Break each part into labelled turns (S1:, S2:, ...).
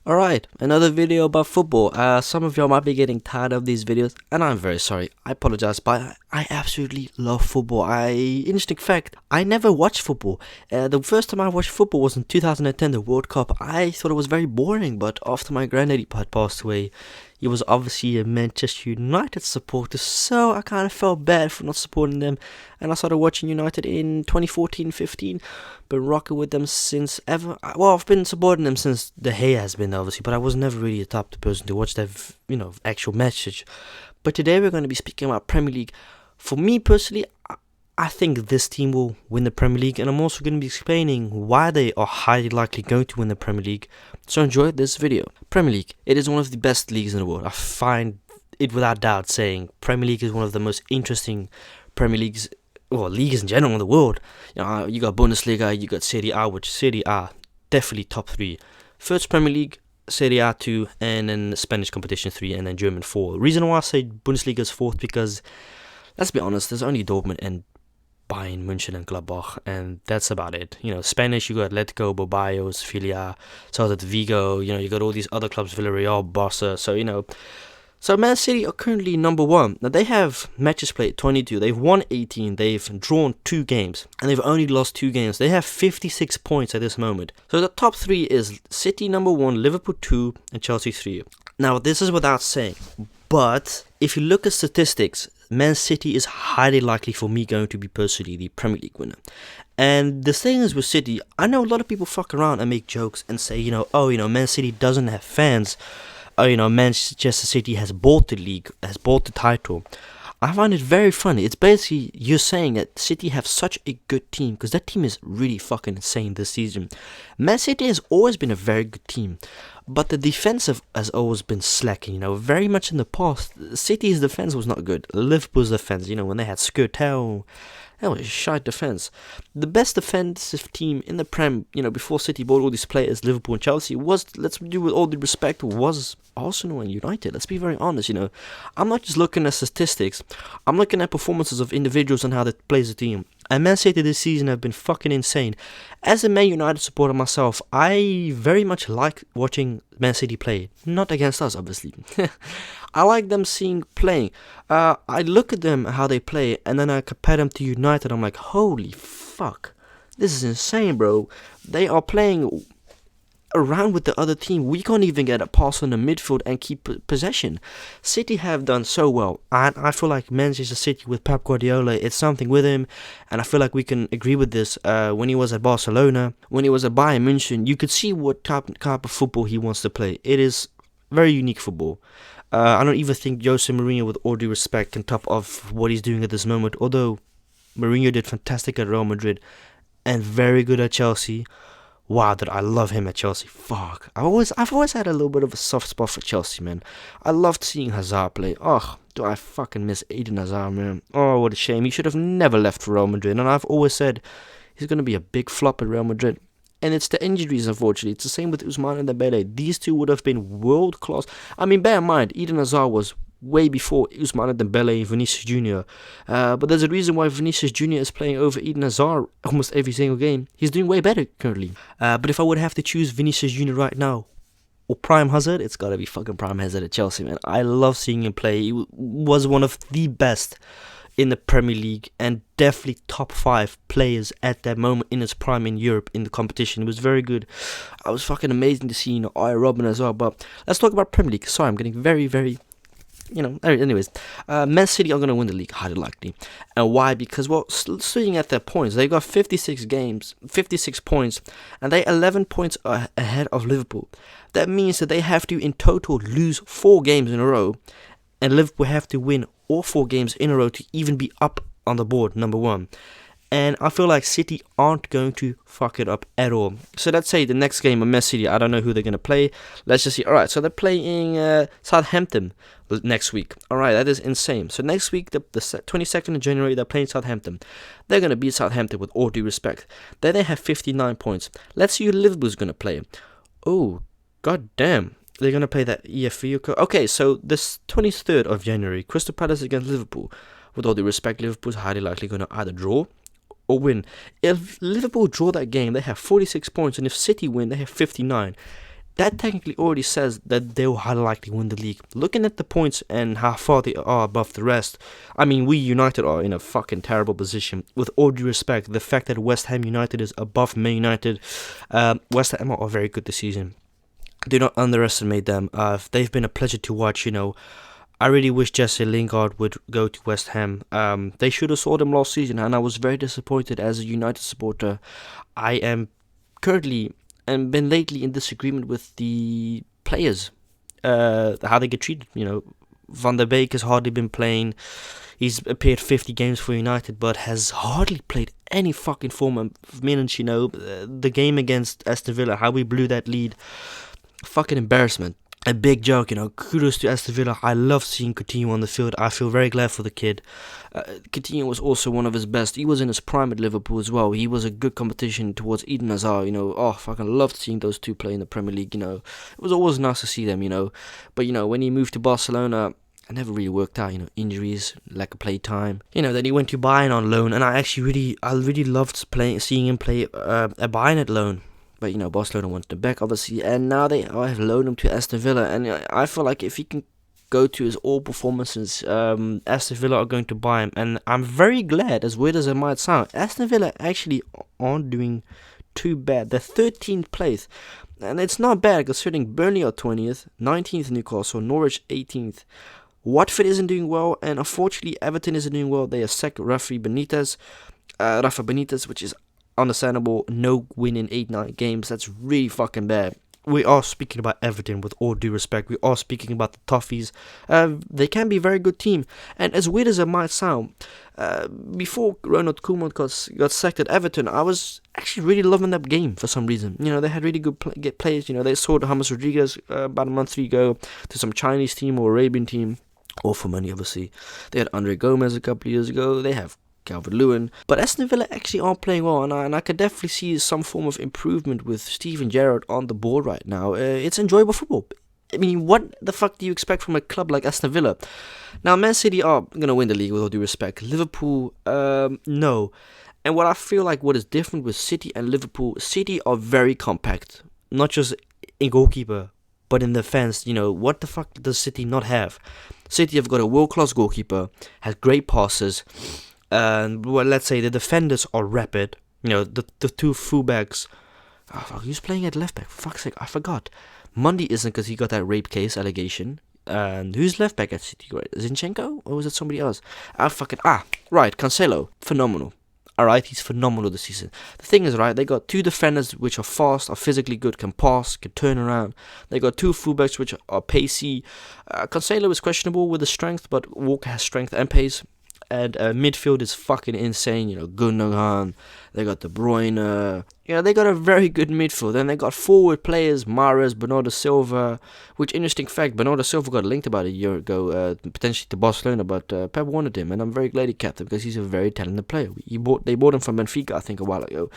S1: Alright, another video about football. Some of y'all might be getting tired of these videos, and I'm very sorry. I apologize, but I absolutely love football. Interesting fact, I never watched football. The first time I watched football was in 2010, the World Cup. I thought it was very boring, but after my granddaddy had passed away, he was obviously a Manchester United supporter, so I kind of felt bad for not supporting them, and I started watching United in 2014-15. Been rocking with them since ever. Well, I've been supporting them since the Hay has been, obviously, but I was never really the type of person to watch their, actual matches. But today we're going to be speaking about Premier League. For me personally, I think this team will win the Premier League, and I'm also going to be explaining why they are highly likely going to win the Premier League. So enjoy this video. Premier League, it is one of the best leagues in the world. I find it without doubt saying Premier League is one of the most interesting Premier Leagues, well, leagues in general in the world. You got Bundesliga, you got Serie A, which Serie A definitely top three. First Premier League, Serie A 2, and then Spanish competition 3, and then German 4. The reason why I say Bundesliga is fourth because, let's be honest, there's only Dortmund and Bayern München and Gladbach, and that's about it. Spanish, you got Atletico, Bilbao, Sevilla, Celta Vigo, you got all these other clubs, Villarreal, Barca, so Man City are currently number one. Now they have matches played 22, they've won 18, they've drawn 2 games, and they've only lost 2 games. They have 56 points at this moment. So the top 3 is City number 1, Liverpool 2, and Chelsea 3. Now this is without saying, but if you look at statistics, Man City is highly likely for me going to be personally the Premier League winner. And the thing is with City, I know a lot of people fuck around and make jokes and say, Man City doesn't have fans. Manchester City has bought the league, has bought the title. I find it very funny. It's basically you're saying that City have such a good team, because that team is really fucking insane this season. Man City has always been a very good team, but the defensive has always been slacking. Very much in the past, City's defense was not good. Liverpool's defense, when they had Skirtel, that was a shite defense. The best defensive team in the Prem, before City bought all these players, Liverpool and Chelsea, was, let's do with all due respect, was Arsenal and United. Let's be very honest, I'm not just looking at statistics. I'm looking at performances of individuals and how they play as a team. And Man City this season have been fucking insane. As a Man United supporter myself, I very much like watching Man City play. Not against us, obviously. I like them playing. I look at them, how they play, and then I compare them to United. I'm like, holy fuck. This is insane, bro. They are playing around with the other team. We can't even get a pass on the midfield and keep possession. City have done so well, and I feel like Manchester City with Pep Guardiola, it's something with him, and I feel like we can agree with this. When he was at Barcelona, when he was at Bayern München, you could see what type of football he wants to play. It is very unique football. I don't even think Jose Mourinho, with all due respect, can top of what he's doing at this moment, although Mourinho did fantastic at Real Madrid and very good at Chelsea. Wow, did I love him at Chelsea. Fuck. I've always had a little bit of a soft spot for Chelsea, man. I loved seeing Hazard play. Oh, do I fucking miss Eden Hazard, man. Oh, what a shame. He should have never left for Real Madrid. And I've always said he's going to be a big flop at Real Madrid. And it's the injuries, unfortunately. It's the same with Ousmane and Dembele. These two would have been world class. I mean, bear in mind, Eden Hazard was way before Ousmane Dembele and Vinicius Jr. But there's a reason why Vinicius Jr. is playing over Eden Hazard almost every single game. He's doing way better currently. But if I would have to choose Vinicius Jr. right now, or Prime Hazard, it's gotta be fucking Prime Hazard at Chelsea, man. I love seeing him play. He was one of the best in the Premier League, and definitely top 5 players at that moment in his prime in Europe in the competition. It was very good. I was fucking amazing to see, Arjen Robben as well. But let's talk about Premier League. Sorry, I'm getting very, very, anyways. Man City are going to win the league, highly likely. And why? Because, well, looking at their points, they got 56 points, and they 11 points ahead of Liverpool. That means that they have to, in total, lose 4 games in a row, and Liverpool have to win all 4 games in a row to even be up on the board, number 1. And I feel like City aren't going to fuck it up at all. So let's say the next game of Man City, I don't know who they're going to play. Let's just see. Alright, so they're playing Southampton next week. Alright, that is insane. So next week, the 22nd of January, they're playing Southampton. They're going to beat Southampton with all due respect. Then they have 59 points. Let's see who Liverpool's going to play. Oh, god damn. They're going to play that EFL. Okay, so this 23rd of January, Crystal Palace against Liverpool. With all due respect, Liverpool's highly likely going to either draw or win. If Liverpool draw that game, they have 46 points, and if City win, they have 59. that technically already says that they'll highly likely win the league. Looking at the points and how far they are above the rest, I mean, we United are in a fucking terrible position. With all due respect, the fact that West Ham United is above Man United, West Ham are very good this season. Do not underestimate them. They've been a pleasure to watch. I really wish Jesse Lingard would go to West Ham. They should have sold him last season, and I was very disappointed as a United supporter. I am currently and been lately in disagreement with the players, how they get treated. Van der Beek has hardly been playing. He's appeared 50 games for United, but has hardly played any fucking form of minutes. The game against Aston Villa, how we blew that lead, fucking embarrassment. A big joke, kudos to Aston Villa. I love seeing Coutinho on the field. I feel very glad for the kid. Coutinho was also one of his best. He was in his prime at Liverpool as well. He was a good competition towards Eden Hazard. Fucking loved seeing those two play in the Premier League. It was always nice to see them. But when he moved to Barcelona, it never really worked out. Injuries, lack of play time. Then he went to Bayern on loan, and I really loved seeing him play at Bayern at loan. But, Barcelona wanted him back, obviously, and now they have loaned him to Aston Villa, and I feel like if he can go to his all performances, Aston Villa are going to buy him, and I'm very glad, as weird as it might sound, Aston Villa actually aren't doing too bad. They're 13th place, and it's not bad, considering Burnley are 20th, 19th Newcastle, Norwich 18th, Watford isn't doing well, and unfortunately Everton isn't doing well. They have sacked Rafa Benitez, which is understandable. No win in 8-9 games. That's really fucking bad. We are speaking about Everton with all due respect. We are speaking about the Toffees. They can be a very good team. And as weird as it might sound, before Ronald Koeman got sacked at Everton, I was actually really loving that game for some reason. They had really good players. They sold James Rodriguez about a month ago to some Chinese team or Arabian team. All for money, obviously. They had Andre Gomez a couple of years ago. They have Calvert-Lewin. But Aston Villa actually aren't playing well, and I could definitely see some form of improvement with Steven Gerrard on the board right now. It's enjoyable football. I mean, what the fuck do you expect from a club like Aston Villa? Now, Man City are going to win the league with all due respect. Liverpool, no. And what I feel like what is different with City and Liverpool, City are very compact. Not just in goalkeeper, but in defense. What the fuck does City not have? City have got a world-class goalkeeper, has great passes, and let's say the defenders are rapid. The two fullbacks. Who's playing at left back? For fuck's sake, I forgot. Mundy isn't, because he got that rape case allegation. And who's left back at City? Right, Zinchenko, or was it somebody else? Right, Cancelo, phenomenal. Alright, he's phenomenal this season. The thing is, right, they got two defenders which are fast, are physically good, can pass, can turn around. They got two fullbacks which are pacey. Cancelo is questionable with the strength, but Walker has strength and pace. And midfield is fucking insane. Gundogan. They got De Bruyne. They got a very good midfield. And they got forward players, Mahrez, Bernardo Silva. Which, interesting fact, Bernardo Silva got linked about a year ago, potentially to Barcelona, but Pep wanted him. And I'm very glad he kept him, because he's a very talented player. They bought him from Benfica, I think, a while ago.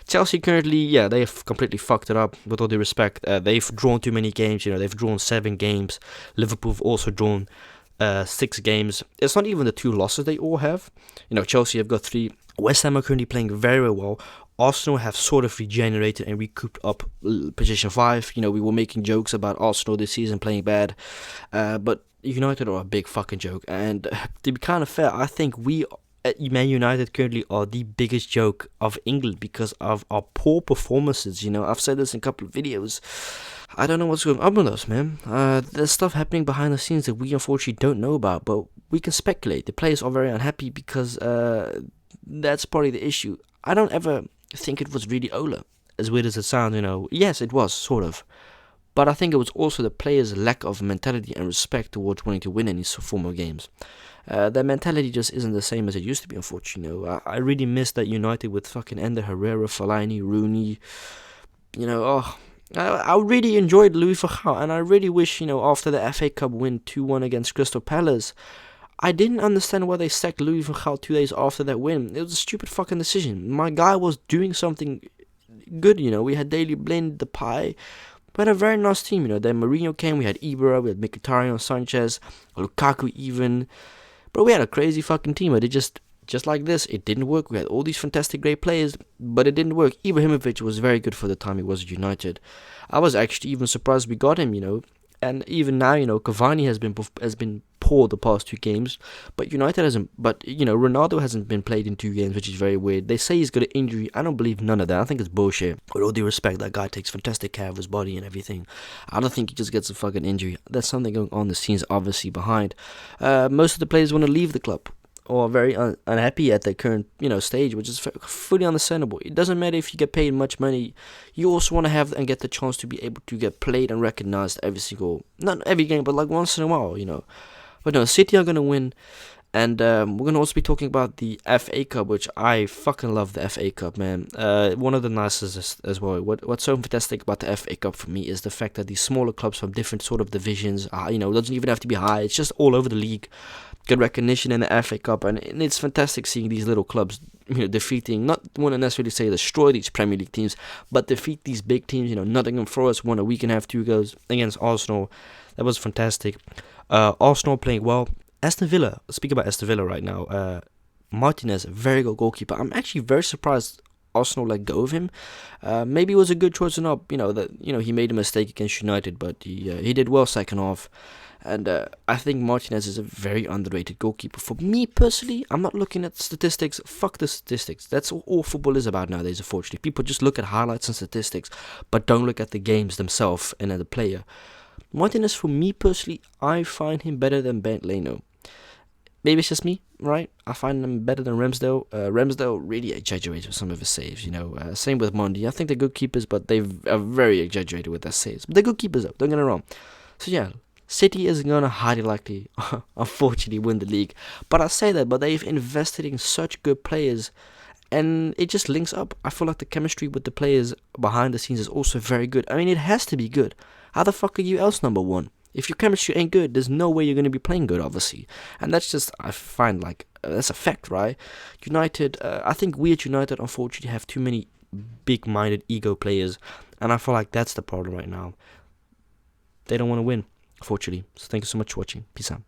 S1: Chelsea currently, they have completely fucked it up, with all due respect. They've drawn too many games. They've drawn 7 games. Liverpool have also drawn 6 games. It's not even the 2 losses they all have. Chelsea have got 3. West Ham are currently playing very well. Arsenal have sort of regenerated and recouped up position 5. We were making jokes about Arsenal this season playing bad, but United are a big fucking joke. And to be kind of fair, I think we at Man United currently are the biggest joke of England because of our poor performances. I've said this in a couple of videos. I don't know what's going on with us, man. There's stuff happening behind the scenes that we unfortunately don't know about, but we can speculate. The players are very unhappy because that's probably the issue. I don't ever think it was really Ola, as weird as it sounds, Yes, it was, sort of. But I think it was also the players' lack of mentality and respect towards wanting to win any form of games. Their mentality just isn't the same as it used to be, unfortunately. I really miss that United with fucking Ender Herrera, Fellaini, Rooney. I really enjoyed Louis van Gaal, and I really wish, after the FA Cup win 2-1 against Crystal Palace, I didn't understand why they sacked Louis van Gaal 2 days after that win. It was a stupid fucking decision. My guy was doing something good, We had Daley Blind, Depay. We had a very nice team, Then Mourinho came, we had Ibra, we had Mkhitaryan, Sanchez, Lukaku even. But we had a crazy fucking team, but it just just like this, it didn't work. We had all these fantastic great players, but it didn't work. Ibrahimovic was very good for the time he was at United. I was actually even surprised we got him, and even now, Cavani has been poor the past 2 games, but United hasn't. But Ronaldo hasn't been played in 2 games, which is very weird. They say he's got an injury. I don't believe none of that. I think it's bullshit. With all due respect, that guy takes fantastic care of his body and everything. I don't think he just gets a fucking injury. There's something going on the scenes, obviously behind. Most of the players want to leave the club, or very unhappy at their current stage, which is fully understandable. It doesn't matter if you get paid much money, you also want to have and get the chance to be able to get played and recognized not every game, but like once in a while. But no, City are gonna win, and we're gonna also be talking about the FA Cup, which I fucking love. The FA Cup, man. One of the nicest as well. What's so fantastic about the FA Cup for me is the fact that these smaller clubs from different sort of divisions, it doesn't even have to be high. It's just all over the league. Good recognition in the FA Cup, and it's fantastic seeing these little clubs, defeating, not want to necessarily say destroy these Premier League teams, but defeat these big teams. Nottingham Forest won a week and a half 2 goals against Arsenal. That was fantastic. Arsenal playing well. Aston Villa, speak about Aston Villa right now. Martinez, a very good goalkeeper. I'm actually very surprised Arsenal let go of him. Maybe it was a good choice or not. He made a mistake against United, but he did well second half. And I think Martinez is a very underrated goalkeeper. For me personally, I'm not looking at statistics. Fuck the statistics. That's all football is about nowadays, unfortunately. People just look at highlights and statistics, but don't look at the games themselves and at the player. Martinez, for me personally, I find him better than Bernd Leno. Maybe it's just me, right? I find him better than Ramsdale. Ramsdale really exaggerates with some of his saves, Same with Mondi. I think they're good keepers, but they are very exaggerated with their saves. But they're good keepers, though. Don't get me wrong. So, yeah. City is going to highly likely, unfortunately, win the league. But I say that, but they've invested in such good players, and it just links up. I feel like the chemistry with the players behind the scenes is also very good. I mean, it has to be good. How the fuck are you else number one? If your chemistry ain't good, there's no way you're going to be playing good, obviously. And that's just, I find, that's a fact, right? United, I think we at United, unfortunately, have too many big-minded ego players, and I feel like that's the problem right now. They don't want to win, unfortunately. So thank you so much for watching. Peace out.